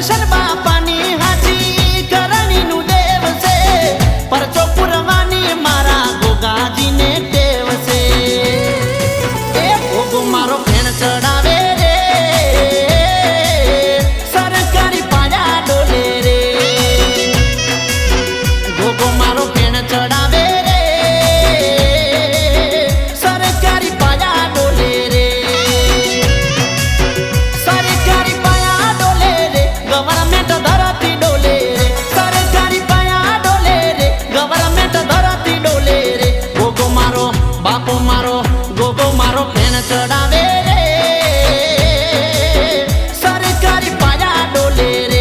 दर्शन बापानी हाची करणी नु देव से परचो पुरवानी मारा गोगाजी ने टेव से ए गोगो मारो फेण चढ़ावे रे सरकारी पाया डोले रे गोगो मारो फेण चढ़ावे रे सरकारी पाया डोले रे सरकारी पाया डोले रे गवर्नमेंट धरती डोले रे सरकारी पाया डोले रे गवर्नमेंट धरती डोले रे गोगो मारो बापो मारो गोगो मारो फेण चढ़ावे रे सरकारी पाया डोले रे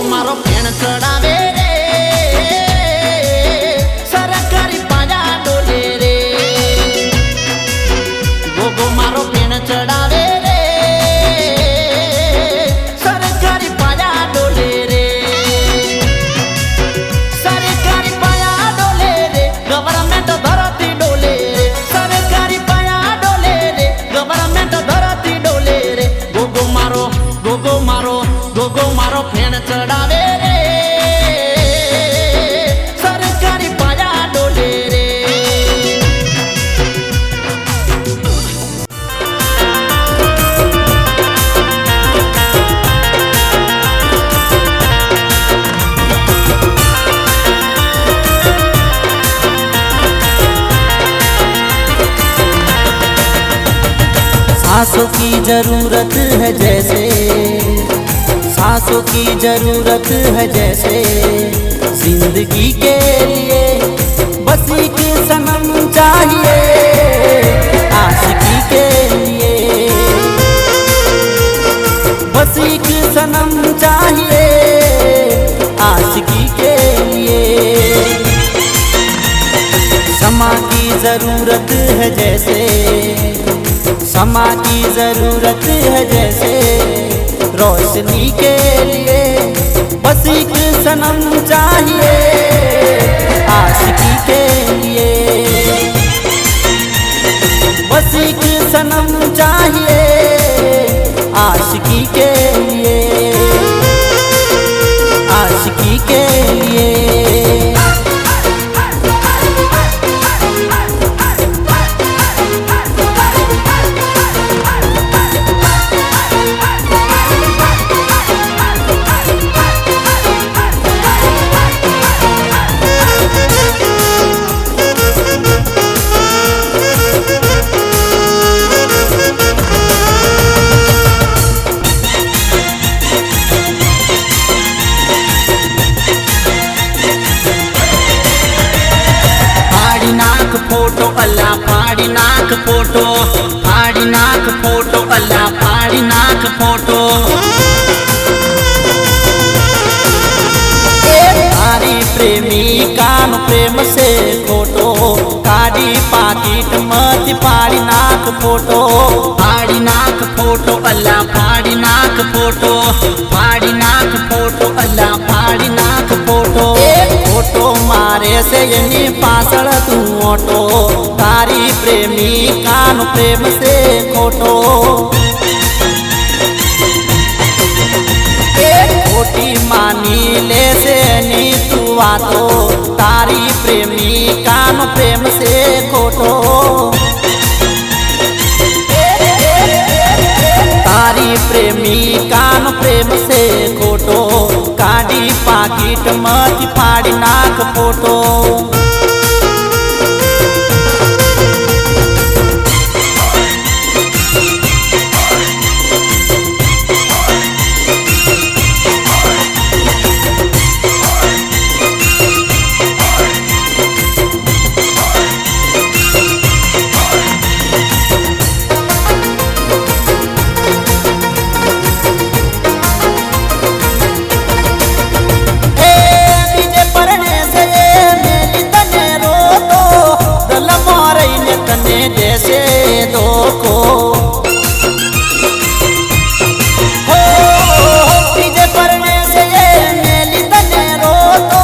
मारो फेण चढ़ावे रे सरकारी पाया डोले रे गोगो मारो फेण चढ़ावे रे सरकारी पाया डोले रे सरकारी पाया डोले रे गवर्नमेंट धरती डोले रे सरकारी पाया डोले रे गवर्नमेंट धरती डोले रे गोगो मारो गोगो मारो गोगो मारो फेण चढ़ावे रे सरकारी पाया डोले रे सांसों की जरूरत है जैसे सांसों की जरूरत है जैसे जिंदगी के लिए बस एक सनम चाहिए आशिकी के लिए बस एक सनम चाहिए आशिकी के लिए समा की जरूरत है जैसे समा की जरूरत है जैसे रोशनी के लिए बस एक सनम चाहिए आशिकी के लिए बस एक सनम चाहिए आशिकी के लिए आशिकी के लिए फोटो अल्लाह फाड़ी नाक फोटो फाड़ी नाक फोटो अल्लाह फाड़ी नाक फोटो तारी प्रेमी कान प्रेम से फोटो काड़ी पाकिट मत फाड़ी नाक फोटो फाड़ी नाक फोटो अल्लाह फाड़ी नाक फोटो फाड़ी नाक फोटो अल्लाह फाड़ी नाक फोटो फोटो मारे से यनी पासड़ तू ओटो तारी प्रेमी कान प्रेम से खोटो खोटी मानी ले से नी तू आतो तारी प्रेमी कान प्रेम से खोटो तारी प्रेमी प्रेम से खोटो काढ़ी पाकिट मत फाड़ी नाक फोटो। जैसे दो को हो पीछे पड़ने से मेली तने रो तो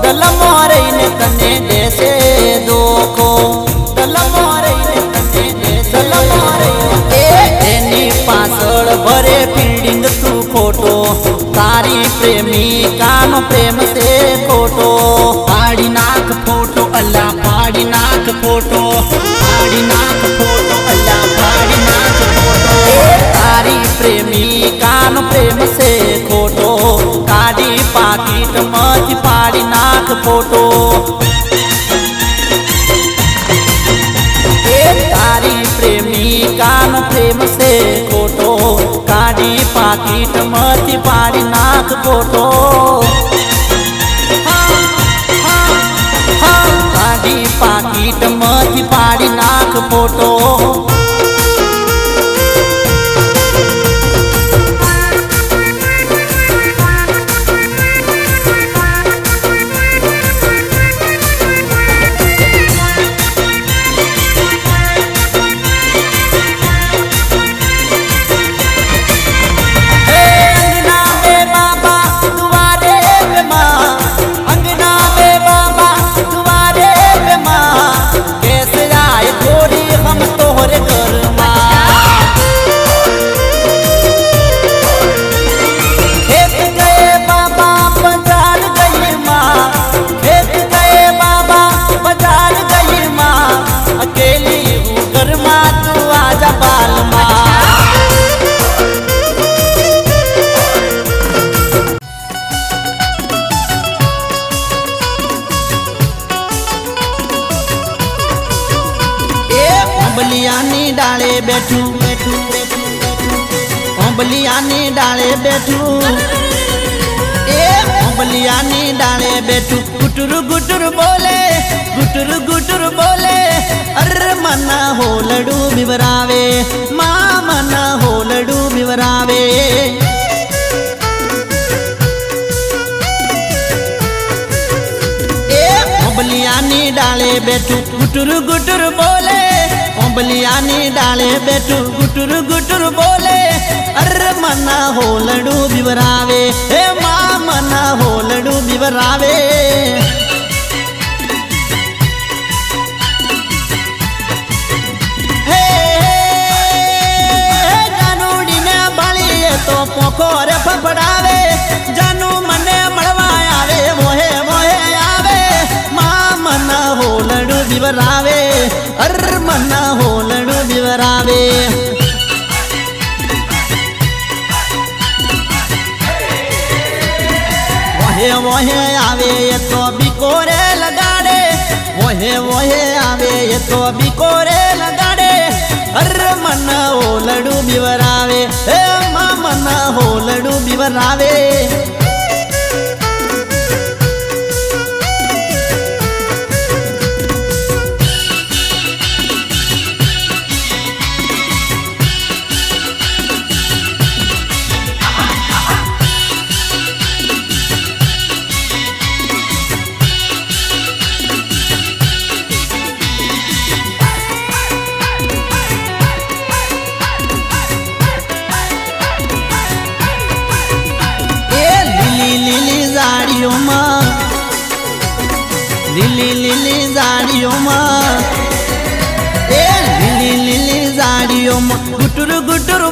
दल मोरे ने तने जैसे दो को दल मोरे ने तने जैसे दल मोरे एनी पासड़ भरे फील्डिंग तू फोटो तारी प्रेमी कान प्रेम से फोटो फाड़ी नाक फोटो अल्लाह फाड़ी नाक फोटो फाड़ी नाक फोटो अल्लाह फाड़ी नाक फोटो तारी प्रेमी कान प्रेम से खोटो काढ़ी पाकिट मत फाड़ी नाक फोटो। तारी प्रेमी कान प्रेम से खोटो काढ़ी पाकिट मत फाड़ी नाक फोटो। काढ़ी पाकिट मत फाड़ी नाक फोटो। અંબલિયાની ડાળે બેઠું બેઠું અંબલિયાની ડાળે બેઠું એ અંબલિયાની ડાળે બેઠું ગુટુર ગુટુર બોલે અર મના હોલડું બિવરાવે માં મના હોલડું બિવરાવે એ અંબલિયાની ડાળે બેઠું ગુટુર ગુટુર બોલે અંબલિયાની ડાળે બેઠું ગુટુર ગુટુર બોલે અર મના હોલડું બિવરાવે હે માં મના હોલડું બિવરાવે હે જાનુડીને બાળીએ તો પોખોરે ફફડાવે જાનુ મને મળવા આવે મોહે મોહે આવે માં મના હોલડું બિવરાવે અર મના હોલડું બિવરાવે મોહે મોહે આવે એ તો બીકોરે લગાડે મોહે મોહે આવે એ તો બીકોરે લગાડે અર મના હોલડું બિવરાવે હે મા મના હોલડું બિવરાવે લીલી લીલી ઝાડીઓમાં એ લીલી લીલી ઝાડીઓમાં ગુટુર ગુટુર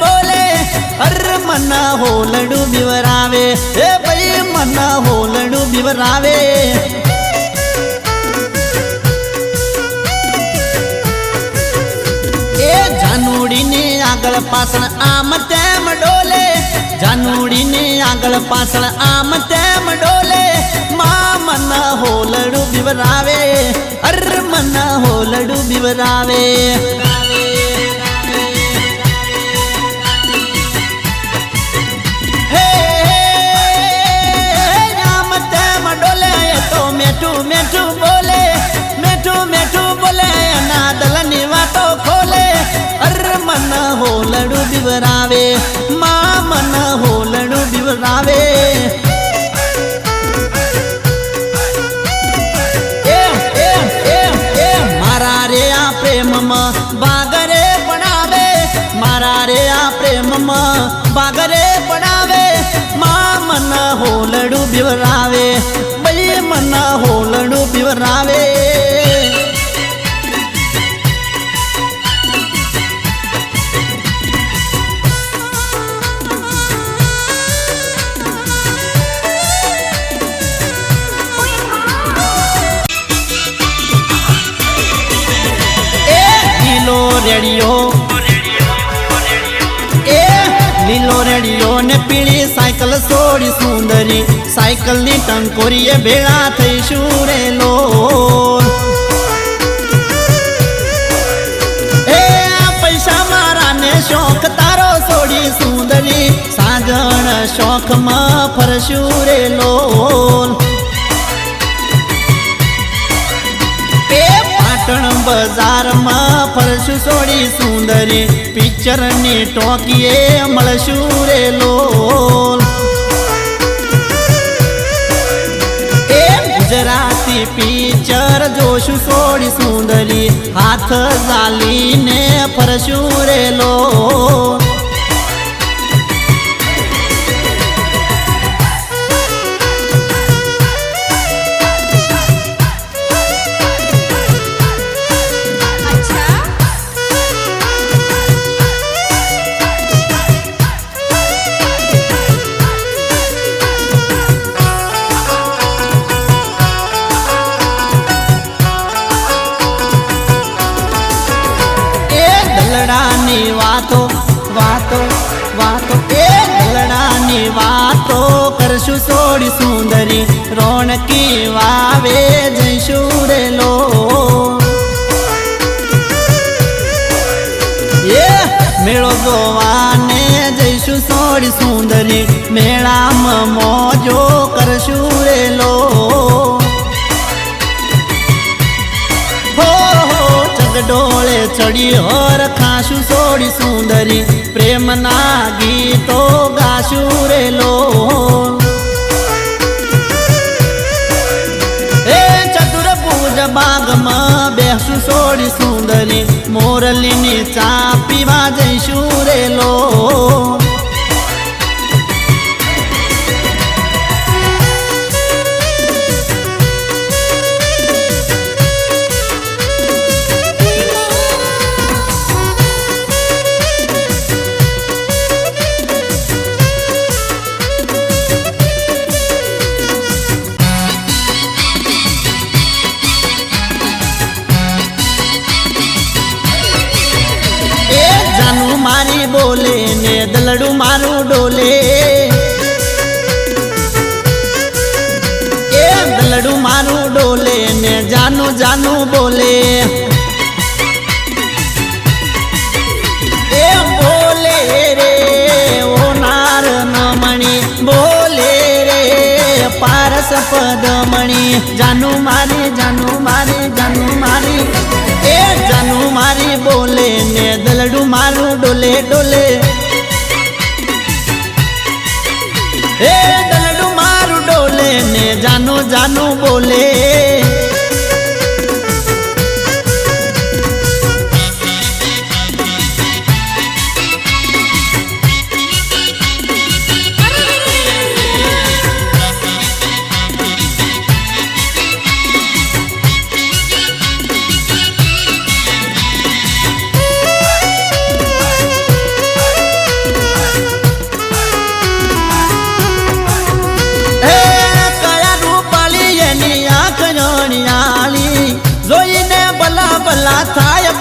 બોલે અર મના હોલડું બિવરાવે એ ભાઈ મના હોલડું બિવરાવે એ જાનુડીને આગળ પાછળ આમ તેમ ડોલે, જાનુડીની આગળ પાછળ આમ તેમ ડોલે. માં મન હોલડું બીવરાવે, અર મન હોલડું બીવરાવે. હે આમ તેમ ડોલે તો મેઠું મેઠું બોલે, મેઠું મેઠું બોલે એના દલની વાતો ખોલે. અર મન હોલડું બીવરાવે, માં મન હોલડું બીવરાવે. મારા રે આ પ્રેમમાં બાગરે પડાવે, મારા રે આ પ્રેમમાં બાગરે પડાવે. માં મન હોલડું બીવરાવે, બઈ મન હોલડું બીવરાવે. રેડિયો એ લીલો રેડિયો ને પીળી સાયકલ છોડી સુંદરી, સાયકલ ની ટંકોરીએ ભેળા થઈશું રેલો. એ પૈસા મારા ને શોખ તારો છોડી સુંદરી, સાજણ શોખમાં ફરશું રેલો. બજારમાં ફરશું છોડી સુંદરી, પિક્ચરની ટોકીએ મળશું રેલો. એ ગુજરાતી પિક્ચર જોશું છોડી સુંદરી, હાથ ઝાલીને ફરશું રેલો. દલડાની વાતો વાતો વાતો, એ દલડાની વાતો કરશું છોડી સુંદરી, રોણકી વાવે જઈશું રેલો. એ મેળો જોવાને જઈશું છોડી સુંદરી, મેળામાં મોજો કરશું રેલો. ડોળે ચડી હર ખાશું છોડી સુંદરી, પ્રેમના ગીતો ગાશું રેલો. એ ચતુર્ભુજ બાગમાં બેસું છોડી સુંદરી, મોરલીની ચા પીવા જઈશું રેલો. મારી બોલે ને દલડું મારું ડોલે, એ દલડું મારું ડોલે ને જાનું જાનું બોલે. એ બોલે રે ઓ નાર નમણી, બોલે રે પારસ પદમણી. જાનું મારી જાનું મારી જાનું મારી, એ જાનું મારી બોલે ને દલડું મારું ડોલે ડોલે. એ દલડું મારું ડોલે ને જાનું જાનું બોલે.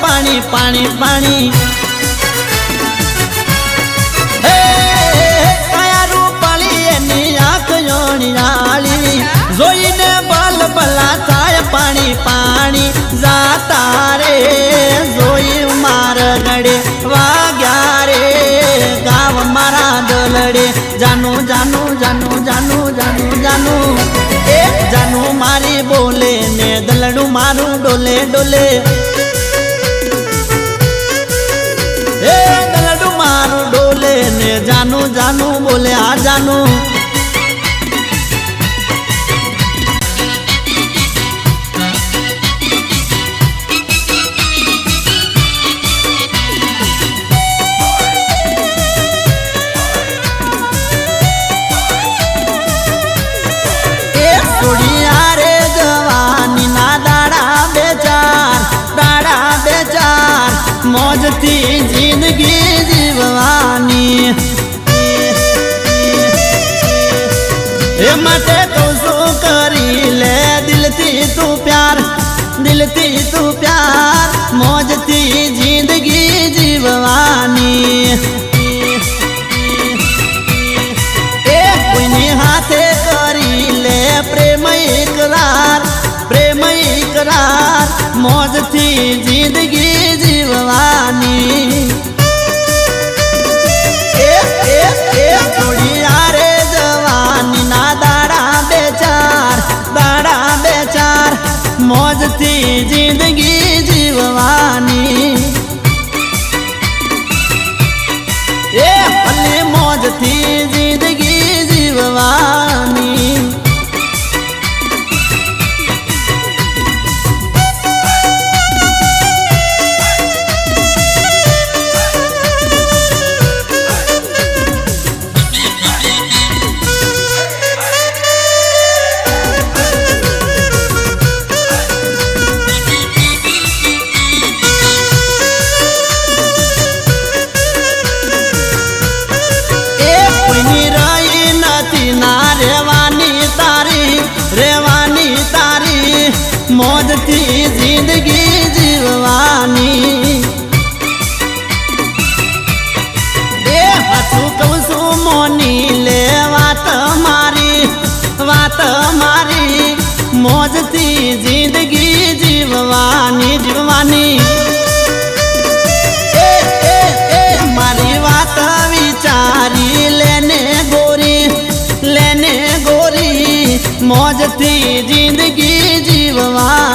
પાણી પાણી પાણી, ભલા થાય પાણી પાણી જાતા રે જોઈ માર ગડે વાગ્યા રે ગાવ મારા દલડે જાનું જાનું જાનું જાનું જાનું જાનું એ જાનું મારી બોલે ને દલડું મારું ડોલે ડોલે એ દલડું મારું ડોલે ને જાનું જાનું બોલે આ જાનું મોજથી જિંદગી જીવવાની એ માટે કહું છું કરી લે દિલથી તું પ્યાર મોજથી જિંદગી જીવવાની એ કોઈની હાથે કરી લે પ્રેમ ઇકરાર મોજથી જિંદગી જીવવાની થોડી આરે જવાની ના દાડા બે ચાર મોજથી જિંદગી જીવવાની એ ભલે મોજથી જિંદગી જીવવાની મોજથી જિંદગી જીવવાની એ હાચું કહું છું મોની લે વાત મારી મોજથી જિંદગી જીવવાની મારી વાત વિચારી લેને ગોરી મોજથી જિંદગી જીવવા